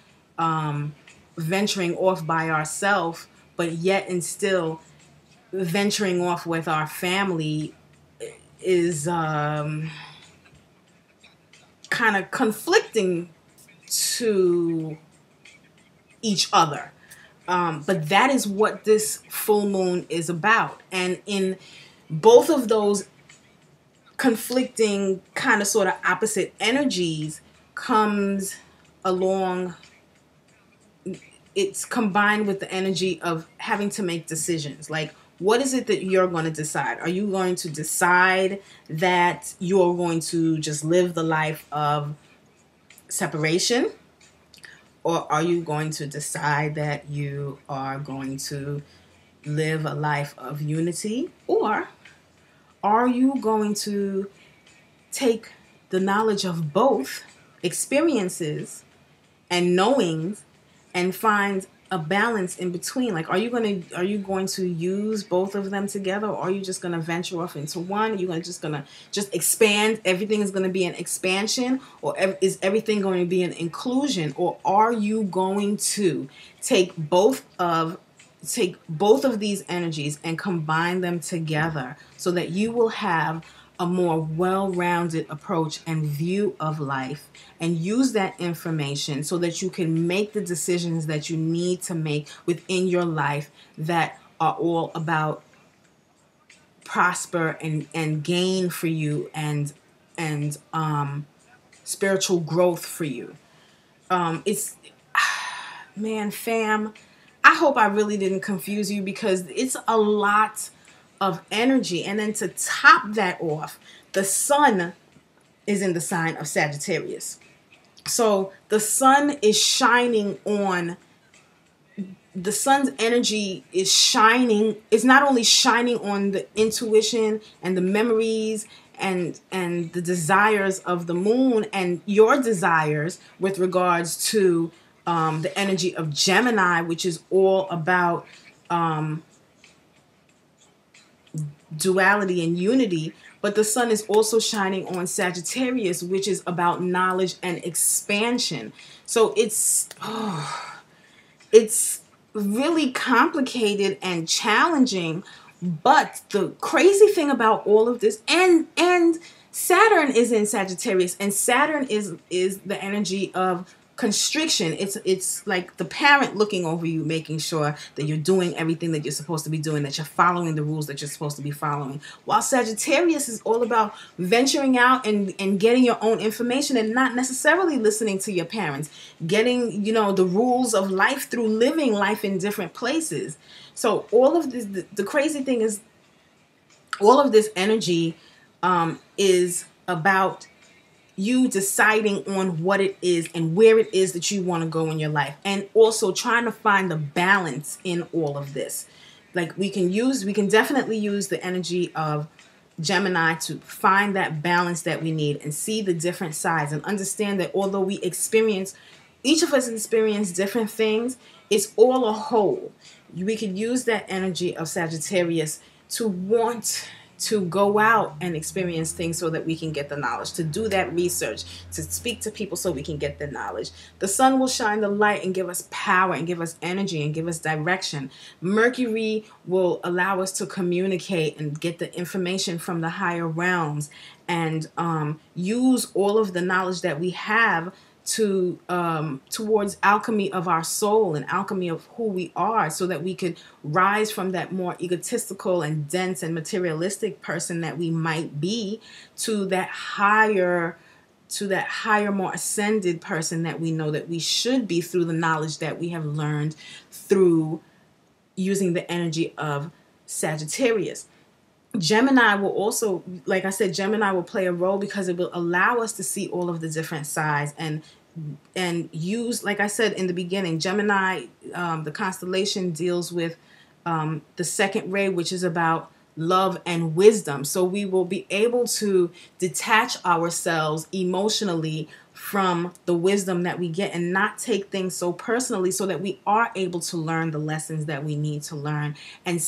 venturing off by ourselves, but yet and still venturing off with our family is kind of conflicting to each other. But that is what this full moon is about. And in both of those conflicting, kind of sort of opposite energies comes along, it's combined with the energy of having to make decisions. Like, what is it that you're going to decide? Are you going to decide that you're going to just live the life of separation? Or are you going to decide that you are going to live a life of unity? Or are you going to take the knowledge of both experiences and knowings and find a balance in between? Like, are you going to use both of them together, or are you just going to venture off into one? Are you going to just expand? Everything is going to be an expansion, or is everything going to be an inclusion? Or are you going to take both of these energies and combine them together so that you will have a more well-rounded approach and view of life, and use that information so that you can make the decisions that you need to make within your life that are all about prosper and gain for you and spiritual growth for you. Man, fam, I hope I really didn't confuse you, because it's a lot of energy. And then to top that off, the sun is in the sign of Sagittarius. So the sun is shining on, the sun's energy is not only shining on the intuition and the memories and the desires of the moon and your desires with regards to the energy of Gemini, which is all about duality and unity, but the sun is also shining on Sagittarius, which is about knowledge and expansion. So it's really complicated and challenging. But the crazy thing about all of this, and Saturn is in Sagittarius, and Saturn is the energy of constriction. It's like the parent looking over you, making sure that you're doing everything that you're supposed to be doing, that you're following the rules that you're supposed to be following. While Sagittarius is all about venturing out and getting your own information and not necessarily listening to your parents, getting, you know, the rules of life through living life in different places. So all of this, the crazy thing is, all of this energy is about you deciding on what it is and where it is that you want to go in your life, and also trying to find the balance in all of this. Like we can definitely use the energy of Gemini to find that balance that we need and see the different sides and understand that although each of us experience different things, it's all a whole. We could use that energy of Sagittarius to want to go out and experience things so that we can get the knowledge, to do that research, to speak to people so we can get the knowledge. The sun will shine the light and give us power and give us energy and give us direction. Mercury will allow us to communicate and get the information from the higher realms and use all of the knowledge that we have to towards alchemy of our soul and alchemy of who we are, so that we could rise from that more egotistical and dense and materialistic person that we might be to that higher, more ascended person that we know that we should be through the knowledge that we have learned through using the energy of Sagittarius. Gemini will also, like I said, Gemini will play a role because it will allow us to see all of the different sides and use, like I said in the beginning, Gemini, the constellation deals with the second ray, which is about love and wisdom. So we will be able to detach ourselves emotionally from the wisdom that we get and not take things so personally, so that we are able to learn the lessons that we need to learn and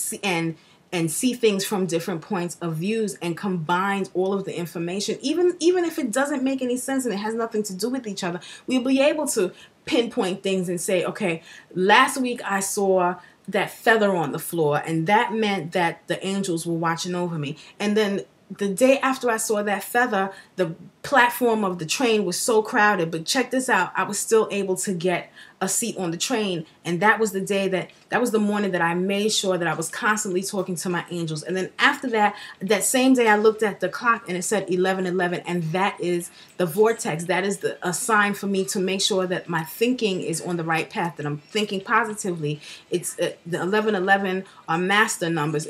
see things from different points of views and combine all of the information. Even if it doesn't make any sense and it has nothing to do with each other, we'll be able to pinpoint things and say, okay, last week I saw that feather on the floor and that meant that the angels were watching over me. And then the day after I saw that feather, the platform of the train was so crowded, but check this out, I was still able to get a seat on the train. And that was the morning that I made sure that I was constantly talking to my angels. And then after that same day, I looked at the clock and it said 11:11, and that is the vortex. That is a sign for me to make sure that my thinking is on the right path, that I'm thinking positively. It's the 11:11 are master numbers.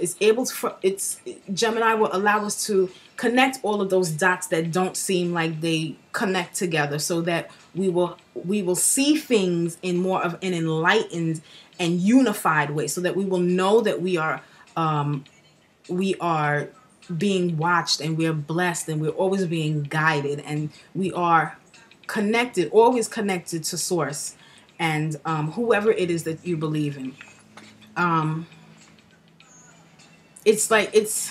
Gemini will allow us to connect all of those dots that don't seem like they connect together, so that we will see things in more of an enlightened and unified way, so that we will know that we are being watched and we're blessed and we're always being guided and we are connected, always connected to source and whoever it is that you believe in. It's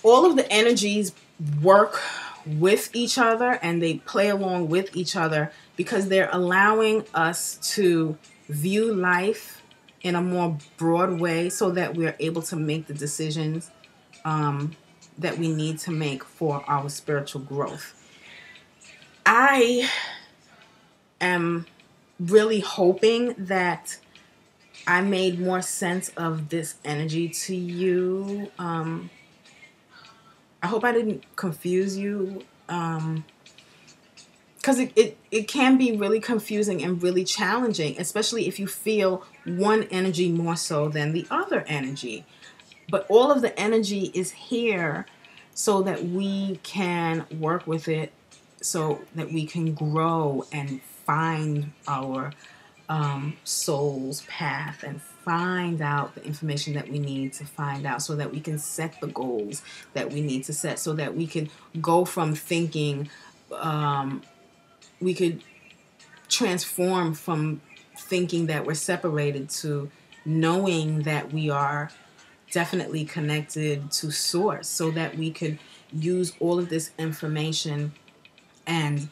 all of the energies work with each other and they play along with each other because they're allowing us to view life in a more broad way, so that we're able to make the decisions that we need to make for our spiritual growth. I am really hoping that I made more sense of this energy to you. I hope I didn't confuse you, because it can be really confusing and really challenging, especially if you feel one energy more so than the other energy. But all of the energy is here so that we can work with it, so that we can grow and find our soul's path and find out the information that we need to find out, so that we can set the goals that we need to set, so that we can go from thinking, we could transform from thinking that we're separated to knowing that we are definitely connected to source, so that we could use all of this information and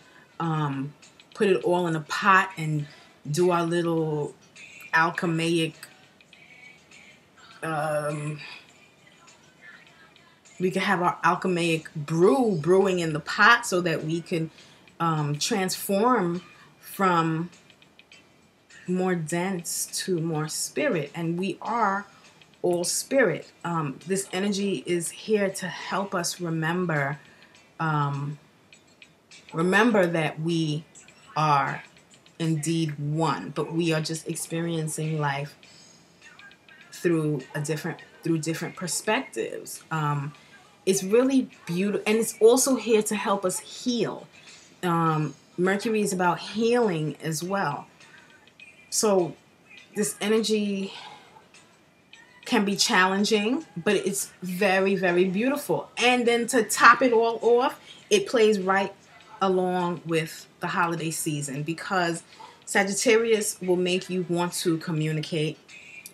put it all in a pot and do our little alchemaic, we could have our alchemaic brewing in the pot, so that we can transform from more dense to more spirit, and we are all spirit. This energy is here to help us remember that we are indeed one, but we are just experiencing life through different perspectives. It's really beautiful, and it's also here to help us heal. Mercury is about healing as well. So this energy can be challenging, but it's very, very beautiful. And then to top it all off, it plays right along with the holiday season, because Sagittarius will make you want to communicate.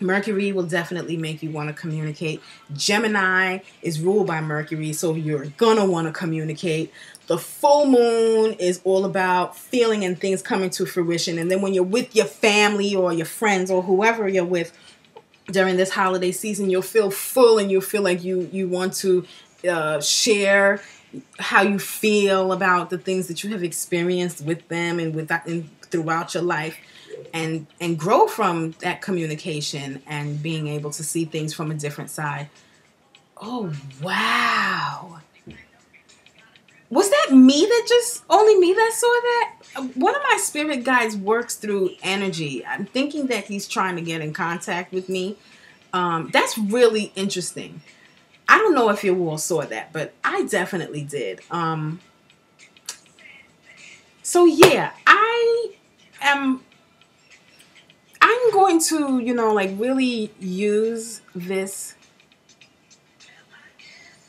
Mercury will definitely make you want to communicate. Gemini is ruled by Mercury, so you're gonna want to communicate. The full moon is all about feeling and things coming to fruition. And then when you're with your family or your friends or whoever you're with during this holiday season, you'll feel full, and you'll feel like you want to share how you feel about the things that you have experienced with them and with that and throughout your life, and grow from that communication and being able to see things from a different side. Oh, wow. Was that me that just, only me that saw that? One of my spirit guides works through energy. I'm thinking that he's trying to get in contact with me. That's really interesting. I don't know if you all saw that, but I definitely did. So yeah, I'm going to, like really use this.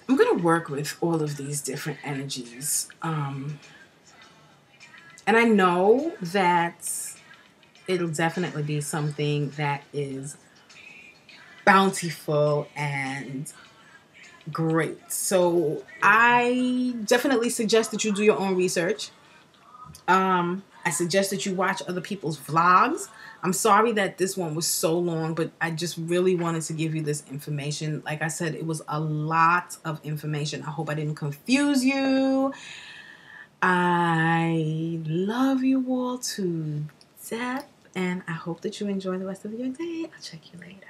I'm going to work with all of these different energies. And I know that it'll definitely be something that is bountiful and great. So I definitely suggest that you do your own research. I suggest that you watch other people's vlogs. I'm sorry that this one was so long, but I just really wanted to give you this information. Like I said, it was a lot of information. I hope I didn't confuse you. I love you all to death, and I hope that you enjoy the rest of your day. I'll check you later.